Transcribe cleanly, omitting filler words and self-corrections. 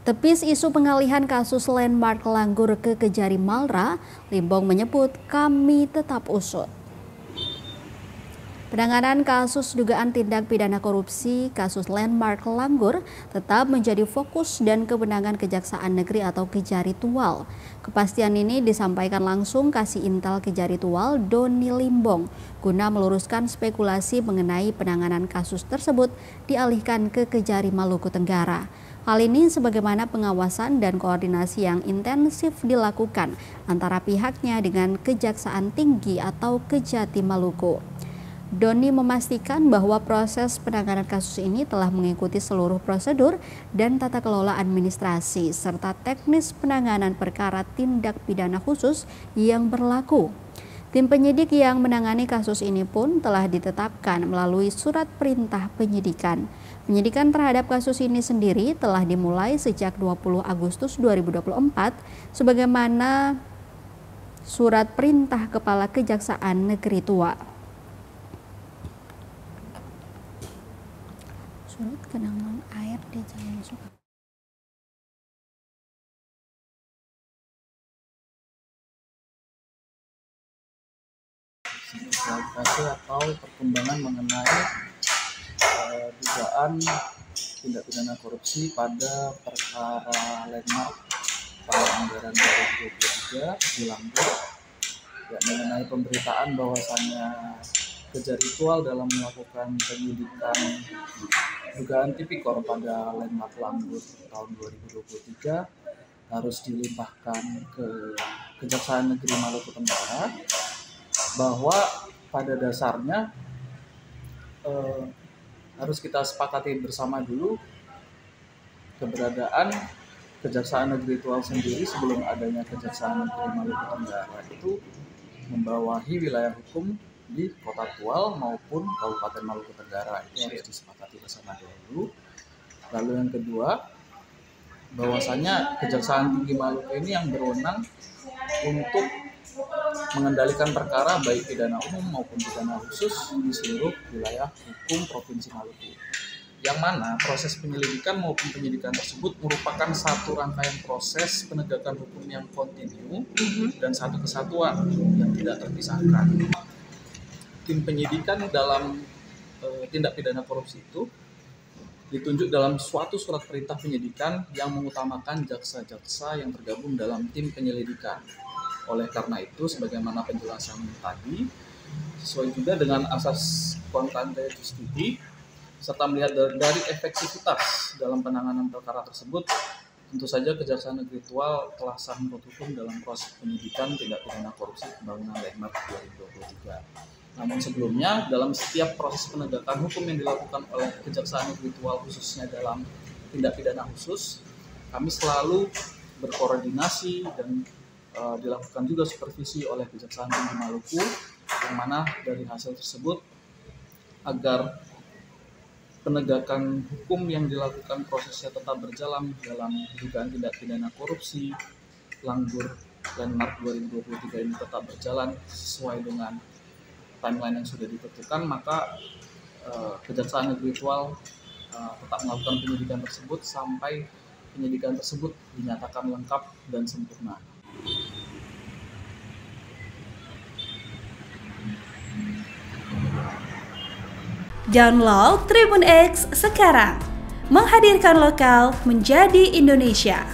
Tepis isu pengalihan kasus Landmark Langgur ke Kejari Malra, Limbong menyebut kami tetap usut. Penanganan kasus dugaan tindak pidana korupsi kasus Landmark Langgur tetap menjadi fokus dan kewenangan Kejaksaan Negeri atau Kejari Tual. Kepastian ini disampaikan langsung Kasih Intel Kejari Tual Doni Limbong guna meluruskan spekulasi mengenai penanganan kasus tersebut dialihkan ke Kejari Maluku Tenggara. Hal ini sebagaimana pengawasan dan koordinasi yang intensif dilakukan antara pihaknya dengan Kejaksaan Tinggi atau Kejati Maluku. Doni memastikan bahwa proses penanganan kasus ini telah mengikuti seluruh prosedur dan tata kelola administrasi serta teknis penanganan perkara tindak pidana khusus yang berlaku. Tim penyidik yang menangani kasus ini pun telah ditetapkan melalui surat perintah penyidikan. Penyidikan terhadap kasus ini sendiri telah dimulai sejak 20 Agustus 2024 sebagaimana surat perintah Kepala Kejaksaan Negeri Tua. Surat genangan air di Jalan Suka. Klarifikasi atau perkembangan mengenai dugaan tindak pidana korupsi pada perkara Landmark pada anggaran 2023 di Langgur, ya, mengenai pemberitaan bahwasannya Kejari Tual dalam melakukan penyidikan dugaan tipikor pada Landmark Langgur tahun 2023 harus dilimpahkan ke Kejaksaan Negeri Maluku Tenggara, bahwa pada dasarnya harus kita sepakati bersama dulu keberadaan Kejaksaan Negeri Tual sendiri sebelum adanya Kejaksaan Negeri Maluku Tenggara itu membawahi wilayah hukum di Kota Tual maupun Kabupaten Maluku Tenggara. Itu harus disepakati bersama dulu. Lalu yang kedua, bahwasanya Kejaksaan Tinggi Maluku ini yang berwenang untuk mengendalikan perkara baik pidana umum maupun pidana khusus di seluruh wilayah hukum Provinsi Maluku. Yang mana proses penyelidikan maupun penyidikan tersebut merupakan satu rangkaian proses penegakan hukum yang kontinu dan satu kesatuan yang tidak terpisahkan. Tim penyidikan dalam tindak pidana korupsi itu ditunjuk dalam suatu surat perintah penyidikan yang mengutamakan jaksa-jaksa yang tergabung dalam tim penyelidikan. Oleh karena itu, sebagaimana penjelasan tadi, sesuai juga dengan asas quantitative studi, serta melihat dari efektivitas dalam penanganan perkara tersebut, tentu saja Kejaksaan Negeri Tual telah sah menurut hukum dalam proses penyidikan tindak pidana korupsi pembangunan Landmark 2023. Namun sebelumnya, dalam setiap proses penegakan hukum yang dilakukan oleh Kejaksaan Negeri Tual khususnya dalam tindak pidana khusus, kami selalu berkoordinasi dan dilakukan juga supervisi oleh Kejaksaan Tinggi Maluku, yang mana dari hasil tersebut agar penegakan hukum yang dilakukan prosesnya tetap berjalan dalam dugaan tindak pidana korupsi Langgur Landmark 2023 ini tetap berjalan sesuai dengan timeline yang sudah ditentukan, maka Kejaksaan Negeri Tual tetap melakukan penyidikan tersebut sampai penyidikan tersebut dinyatakan lengkap dan sempurna. Download Tribun X sekarang, menghadirkan lokal menjadi Indonesia.